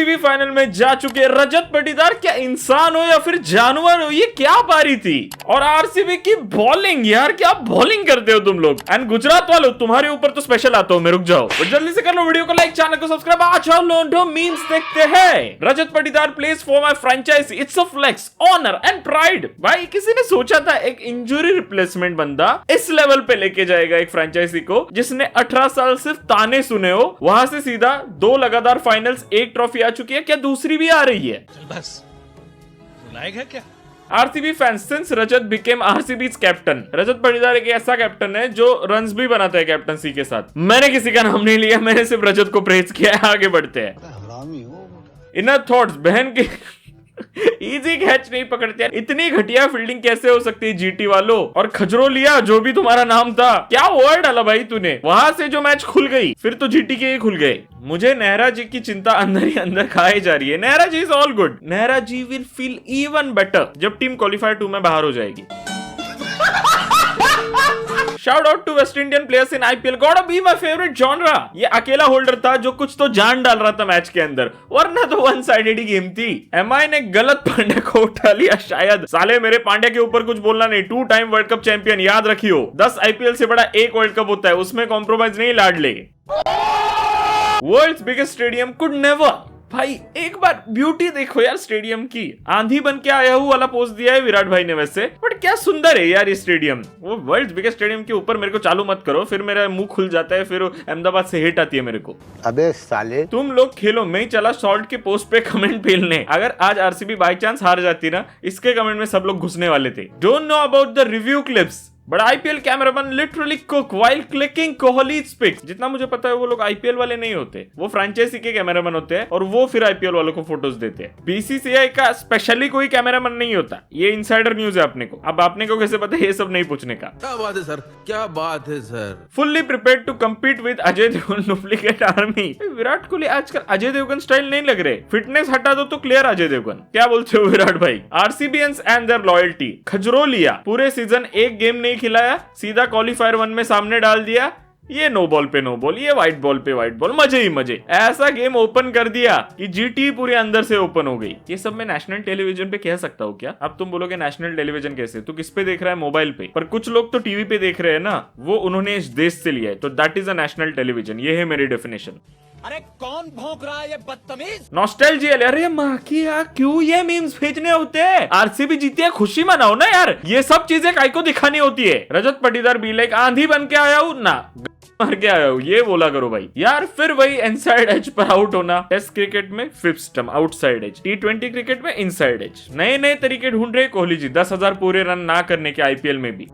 RCB final में जा चुके रजत पाटीदार क्या इंसान हो या फिर जानवर हो, ये क्या पारी थी। और आरसीबी की बॉलिंग यार, क्या बॉलिंग करते हो तुम लोग। एंड गुजरात वालों तुम्हारे ऊपर तो स्पेशल आता हूं मैं, रुक जाओ और जल्दी से कर लो वीडियो को लाइक, चैनल को सब्सक्राइब। आज हम लोग मीम्स देखते हैं। Rajat Patidar plays for my franchise, it's a flex, honour and pride. भाई किसी ने सोचा था एक इंजरी रिप्लेसमेंट बंदा इस लेवल पे लेके जाएगा एक फ्रेंचाइजी को जिसने 18 साल सिर्फ ताने सुने हो, वहां से सीधा 2 लगातार फाइनल्स, 1 ट्रॉफी आ चुकी है, क्या दूसरी भी आ रही है। बस लायक है क्या। आरसीबी फैंस, सिंस रजत बिकेम आरसीबी's कैप्टन, रजत पाटीदार एक ऐसा कैप्टन है जो रन्स भी बनाता है कैप्टनसी के साथ। मैंने किसी का नाम नहीं लिया, मैंने सिर्फ रजत को प्रेज किया है। आगे बढ़ते हैं। इनर थॉट्स, बहन की इजी कैच नहीं पकड़ते यार, इतनी घटिया फील्डिंग कैसे हो सकती है जीटी वालों। और खजरो लिया जो भी तुम्हारा नाम था, क्या वर्ड डाला भाई तूने। वहां से जो मैच खुल गई फिर तो जीटी के ही खुल गए। मुझे नेहरा जी की चिंता अंदर ही अंदर खाई जा रही है। Nehra ji is all good, Nehra ji will feel even better जब टीम क्वालिफायर 2 में बाहर हो जाएगी। Shout out to West Indian players in IPL. Gotta be my favorite genre. ये अकेला होल्डर था जो कुछ तो जान डाल रहा था मैच के अंदर, वरना तो वन साइडेड ही गेम थी। एमआई ने गलत पांड्या को उठा लिया शायद। साले मेरे पांड्या के ऊपर कुछ बोलना नहीं। 2 टाइम वर्ल्ड कप चैंपियन, याद रखियो। 10 आईपीएल से बड़ा एक वर्ल्ड कप होता है, उसमें कॉम्प्रोमाइज नहीं लाडले। World's biggest stadium could never. भाई एक बार ब्यूटी देखो यार स्टेडियम की, आंधी बन के आया हूँ वाला पोस्ट दिया है विराट भाई ने वैसे, बट क्या सुंदर है यार ये स्टेडियम। वो वर्ल्ड बिगेस्ट स्टेडियम के ऊपर मेरे को चालू मत करो, फिर मेरा मुंह खुल जाता है, फिर अहमदाबाद से हिट आती है मेरे को। अबे साले तुम लोग खेलो, मैं ही चला शॉर्ट के पोस्ट पे कमेंट पेलने। अगर आज आरसीबी बाई चांस हार जाती ना, इसके कमेंट में सब लोग घुसने वाले थे। Don't know about the review clips but IPL cameraman literally cook while clicking Kohli's pics. जितना मुझे पता है वो लोग आईपीएल वाले नहीं होते, वो फ्रेंचाइजी के कैमरामैन होते हैं और वो फिर आईपीएल वालों को फोटोज देते हैं। बीसीसीआई का स्पेशली कोई कैमरामैन नहीं होता, ये इनसाइडर न्यूज है अपने को। अब आपने को कैसे पता है, ये सब नहीं पूछने का। क्या बात है सर, क्या बात है sir. Fully prepared to compete with Ajay Devgn duplicate army. Virat Kohli आजकल अजय देवगन स्टाइल नहीं लग रहे। फिटनेस हटा दो तो क्लियर अजय देवगन। क्या बोलते हो विराट भाई। आरसीबीएंस एंड देयर लॉयल्टी, खजरो लिया, पूरे सीजन एक गेम नहीं खिलाया, सीधा क्वालिफायर 1 में सामने डाल दिया। ये नो बॉल पे नो बॉल, ये व्हाइट बॉल पे व्हाइट बॉल, मजे ही मजे। ऐसा गेम ओपन कर दिया कि जीटी पूरे अंदर से ओपन हो गई। ये सब मैं नेशनल टेलीविजन पे कह सकता हूँ क्या। अब तुम बोलोगे नेशनल टेलीविजन कैसे, तो किस पे देख रहा है, मोबाइल पे। पर कुछ लोग तो टीवी पे देख रहे हैं ना, वो उन्होंने इस देश से लिया है, तो that is a national television. ये है मेरी डेफिनेशन। अरे कौन भौंक रहा है ये बदतमीज। नॉस्टैल्जिया, अरे माँ की यार क्यों ये मीम्स भेजने होते हैं। आरसीबी जीती है, खुशी मनाओ ना यार, ये सब चीजें काय को दिखानी होती है। रजत पाटीदार भी लाइक आंधी बन के आया हूँ ना, मार के आया हूँ, ये बोला करो भाई यार। फिर वही इनसाइड एज पर आउट होना। टेस्ट क्रिकेट में 5th stump outside edge, T20 cricket में इनसाइड एज। नए नए तरीके ढूंढ रहे कोहली जी 10,000 पूरे रन ना करने के आईपीएल में भी।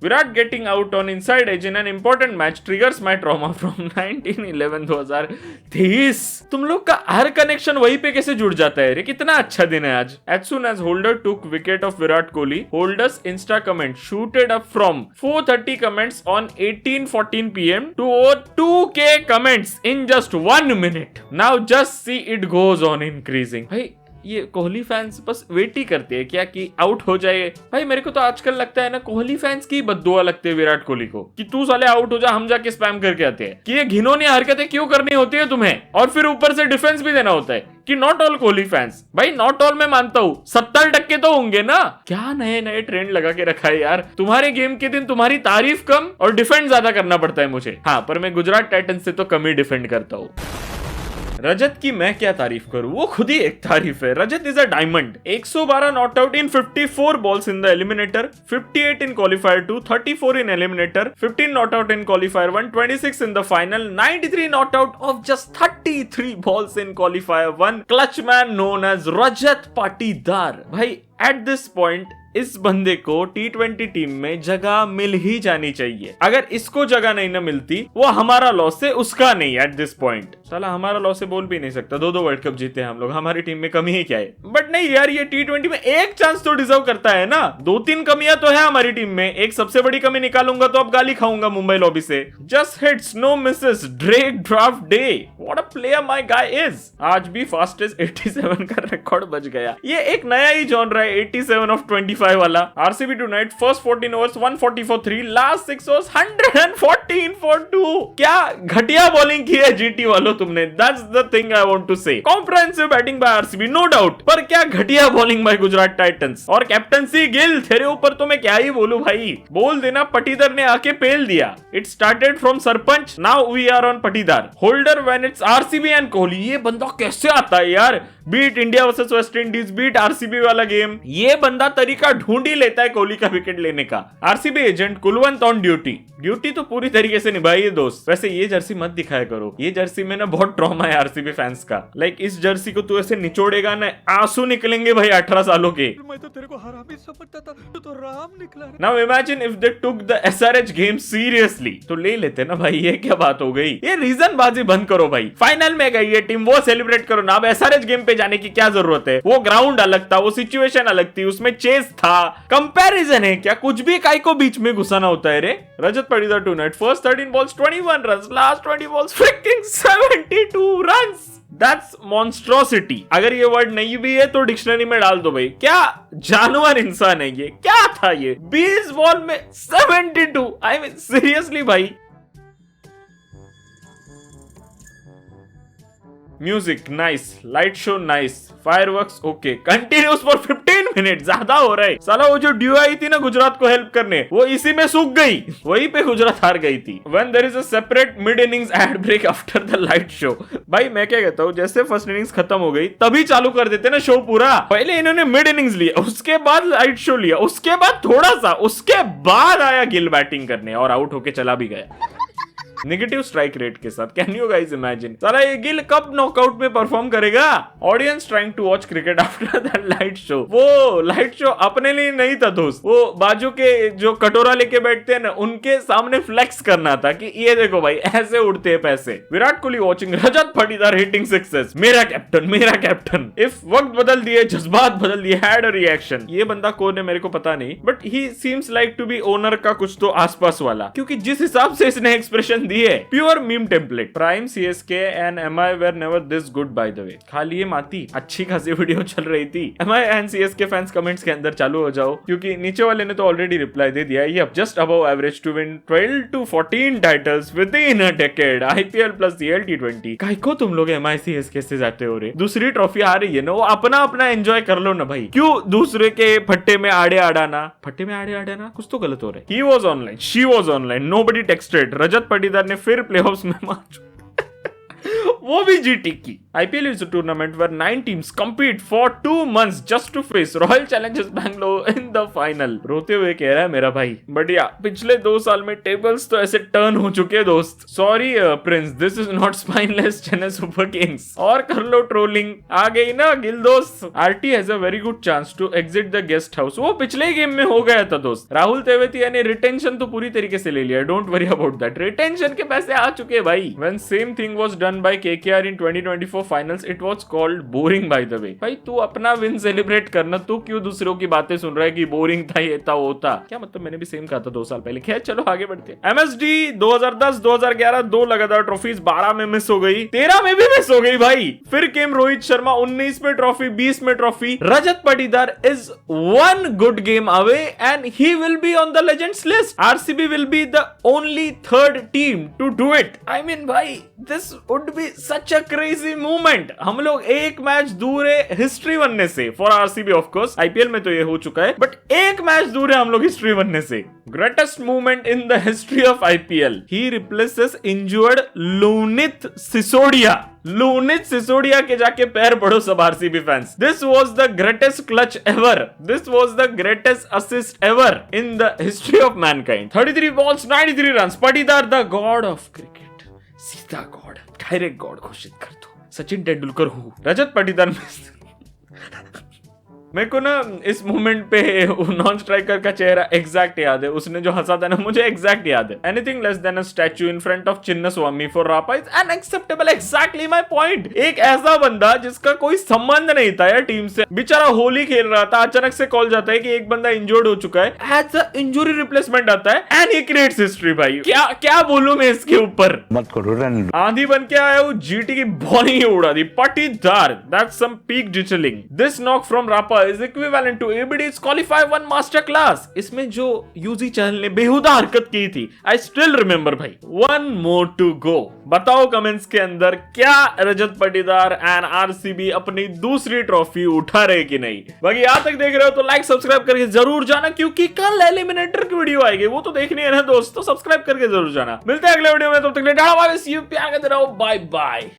Virat getting out on inside edge in an important match triggers my trauma from 2023। तुम लोग का हर कनेक्शन वहीं पे कैसे जुड़ जाता है रे, कितना अच्छा दिन है आज। As soon as Holder took wicket of Virat Kohli, Holder's Insta comment shooted up from 430 comments on 18:14 PM to over 2K comments in just 1 minute। Now just see it goes on increasing। भाई ये Kohli fans बस wait ही करते हैं क्या कि out हो जाए। भाई मेरे को तो आजकल लगता है ना, कोहली फैंस की बद्दुआ लगती है विराट कोहली को कि तू साले आउट हो जा, हम जाके स्पैम करके आते हैं। कि ये घिनौनी हरकतें क्यों करनी होती है तुम्हें, और फिर ऊपर से डिफेंस भी देना होता है कि नॉट ऑल कोहली फैंस। भाई नॉट ऑल मैं मानता हूँ, 70% तो होंगे ना। क्या नए नए ट्रेंड लगा के रखा है यार। तुम्हारे गेम के दिन तुम्हारी तारीफ कम और डिफेंड ज्यादा करना पड़ता है मुझे। हाँ पर मैं गुजरात टाइटंस से तो कम ही डिफेंड करता हूँ। रजत की मैं क्या तारीफ करूं, वो खुद ही एक तारीफ है। Rajat is a diamond. 112 not out in 54 balls in the eliminator, 58 in qualifier 2, 34 in eliminator, 15 not out in qualifier 1, 26 in the final, 93 not out of just 33 balls in qualifier 1। Clutch man known as Rajat Patidar. भाई at this point इस बंदे को T20 team में जगह मिल ही जानी चाहिए। अगर इसको जगह नहीं ना मिलती, वो हमारा लॉस है, उसका नहीं। एट दिस पॉइंट साला हमारा लॉस है बोल भी नहीं सकता। 2 वर्ल्ड कप जीते हम लोग, हमारी टीम में कमी ही क्या है। बट नहीं यार, ये T20 में एक चांस तो डिजर्व करता है ना। 2-3 कमियां तो है हमारी टीम में, एक सबसे बड़ी कमी निकालूंगा तो अब गाली खाऊंगा मुंबई लॉबी से। Just hits no misses, drake draft day, what a player my guy is. आज भी फास्टेस्ट 87 का रिकॉर्ड बच गया। ये एक नया ही जॉनर है, 87 ऑफ 25 155 वाला। RCB tonight first 14 overs 140 for 3, last 6 overs 114 for 2। क्या घटिया बॉलिंग की है जीटी वालों तुमने, that's the thing I want to say. Comprehensive batting by RCB no doubt, पर क्या घटिया बॉलिंग बाय गुजरात टाइटंस। और कैप्टनसी गिल, तेरे ऊपर तो मैं क्या ही बोलूं भाई, बोल देना पटीदार ने आके पेल दिया। It started from sarpanch, now we are on Patidar. Holder when it's RCB and Kohli, ये बंदा कैसे आता है यार, beat India versus West Indies, beat RCB वाला गेम, ये बंदा तरीका ढूंढ ही लेता है कोहली का विकेट लेने का। RCB agent Kulwant on duty, duty तो पूरी तरीके से निभाई दोस्त। वैसे ये जर्सी मत दिखाया करो, ये जर्सी में ना बहुत ट्रॉमा है आरसीबी फैंस का। लाइक इस जर्सी को तू ऐसे निचोड़ेगा ना, आंसू निकलेंगे भाई 18 सालों के। मैं तो तेरे को हरामी समझता था, तू तो राम निकला। Now imagine if they took the SRH game seriously, तो ले लेते ना भाई, ये क्या बात हो गई। ये रीजन बाजी बंद करो भाई, फाइनल में गई है टीम, वो सेलिब्रेट करो ना। अब एसआरएच गेम पे जाने की क्या जरूरत है, वो ग्राउंड अलग था, वो सिचुएशन अलग थी, उसमें चेस था, कंपैरिजन है क्या, कुछ भी काई को बीच में घुसाना होता है रे। रजत पटीदार tonight first 13 balls 21 runs, last 20 balls fricking 72 runs. That's monstrosity। अगर ये वर्ड नहीं भी है तो डिक्शनरी में डाल दो भाई, क्या जानवर इंसान है ये, क्या था ये 20 बॉल में 72। आई मीन सीरियसली भाई। Music nice, light show nice, fireworks okay, continuous for 15 minute, ज्यादा हो रहा है। साला वो जो ड्यू आई थी ना गुजरात को हेल्प करने, वो इसी में सूख गई, वहीं पे गुजरात हार गई थी। When there is a separate mid innings ad break after the light show, भाई मैं क्या कहता हूँ, जैसे फर्स्ट इनिंग्स खत्म हो गई तभी चालू कर देते ना शो पूरा। पहले इन्होंने मिड इनिंग्स लिया, उसके बाद लाइट शो लिया, उसके बाद थोड़ा सा, उसके बाद आया गिल बैटिंग करने और आउट होके चला भी गया नेगेटिव स्ट्राइक रेट के साथ। कैन यू गाइस इमेजिन, साला ये गिल कब नॉकआउट में परफॉर्म करेगा। Audience trying to watch cricket after the light show. वो लाइट शो अपने लिए नहीं था दोस्त, वो बाजू के जो कटोरा लेके बैठते हैं ना, उनके सामने फ्लेक्स करना था कि ये देखो भाई ऐसे उड़ते हैं पैसे। विराट कोहली वॉचिंग रजत पटीदार हिटिंग सिक्सेस, मेरा कैप्टन मेरा कैप्टन। इफ वक्त बदल दिए, जज्बात बदल दिए, हैड अ रिएक्शन। ये बंदा कौन है मेरे को पता नहीं, but he seems like to be owner का कुछ तो आसपास वाला, क्योंकि जिस हिसाब से इसने एक्सप्रेशन है pure meme template. Prime CSK and MI were never this good by the way. खाली ये माती अच्छी खासी वीडियो चल रही थी। MI and CSK fans comments के अंदर चालू हो जाओ, क्योंकि नीचे वाले ने तो ऑलरेडी रिप्लाई दे दिया है, just above average to win 12 to 14 titles within a decade, IPL plus CL T20। काहे को तुम लोग एमआई सीएसके से जाते हो रे, दूसरी ट्रॉफी आ रही है ना, वो अपना अपना एंजॉय कर लो ना भाई, क्यों दूसरे के फट्टे में आड़े आड़ाना। फट्टे में आड़े आड़ाना कुछ तो गलत हो रहा है। He was online, she was online, nobody texted. Rajat Patidar ने फिर प्लेऑफ्स में मार वो भी जीटी की। IPL is a tournament where 9 teams compete for 2 months just to face Royal Challengers Bangalore in the final। रोते हुए कह रहा है मेरा भाई, बढ़िया। पिछले 2 साल में टेबल्स तो ऐसे टर्न हो चुके हैं दोस्त। Sorry prince, this is not spineless Chennai Super Kings. और कर लो ट्रोलिंग, आ गई ना गिल दोस्त। RT has a very good chance to exit the guest house. वो पिछले गेम में हो गया था दोस्त। राहुल तेवेतिया ने रिटेंशन तो पूरी तरीके से ले लिया, don't worry about that. Retention के पैसे आ चुके हैं भाई। When same thing was done by KKR in 2024 finals, it was called boring bye the वे। भाई तू अपना विन सेलिब्रेट करना, तू क्यों दूसरों की बातें सुन रहा है कि बोरिंग था, ये था वो था। क्या मतलब, मैंने भी सेम कहा था 2 साल पहले। खैर चलो आगे बढ़ते हैं। एमएसडी 2010 2011 2 लगातार ट्रॉफीज, 12 में मिस हो गई, 13 में भी मिस हो गई भाई। फिर केम रोहित शर्मा, 19 में ट्रॉफी, 20 में trophy. Rajat Patidar is 1 good game away and he will be on the legends list. RCB will be the only 3rd team to do it. I mean भाई this would be such a crazy movement. हम लोग एक match दूर है history बनने से, for RCB of course. IPL में तो ये हो चुका है, बट एक मैच दूर है हम लोग हिस्ट्री बनने से। Greatest movement in the history of IPL. He replaces injured Lunit Sisodia. Lunit Sisodia के जाके पैर पड़ो सब RCB fans. This was the greatest clutch ever, this was the greatest assist ever in the history of mankind. 33 balls 93 runs. Patidar the god of cricket, सीधा god, direct god घोषित कर दो। सचिन तेंदुलकर हूँ। रजत पटीदार मेरे को ना इस मोमेंट पे नॉन स्ट्राइकर का चेहरा एग्जैक्ट याद है, उसने जो हंसा था ना, मुझे एग्जैक्ट याद है। Anything less than a statue in front of Chinnaswamy for Rapa is unacceptable. Exactly my point. एक ऐसा बंदा जिसका कोई संबंध नहीं था यार टीम से, बेचारा होली खेल रहा था, अचानक से कॉल जाता है कि एक बंदा इंजर्ड हो चुका है, एज अ इंजरी रिप्लेसमेंट आता है एंड ही क्रिएट्स हिस्ट्री। भाई क्या क्या बोलूं मैं इसके ऊपर, मत करो रन। आंधी बन के आया, वो जीटी की बॉलिंग ही उड़ा दी। पटीदार, दैट्स सम पीक जिचलिंग। This knock from Rapa is equivalent to ABD's Qualify 1 Master Class. इसमें जो यूजी चहल ने बेहुदा हरकत की थी, I still remember भाई. One more to go. बताओ कमेंट्स के अंदर क्या रजत पाटीदार एंड आरसीबी अपनी दूसरी ट्रॉफी उठा रहे कि नहीं. बाकी यहाँ तक देख रहे हो तो लाइक सब्सक्राइब करके जरूर जाना, क्योंकि कल एलिमिनेटर की वीडियो आएगी, वो तो देखनी है ना दोस्त, तो सब्सक्राइब करके जरूर जाना. मिलते हैं अगले वीडियो में, तब तक के लिए tata bye bye, see you, प्यार करते रहो, बाय बाय.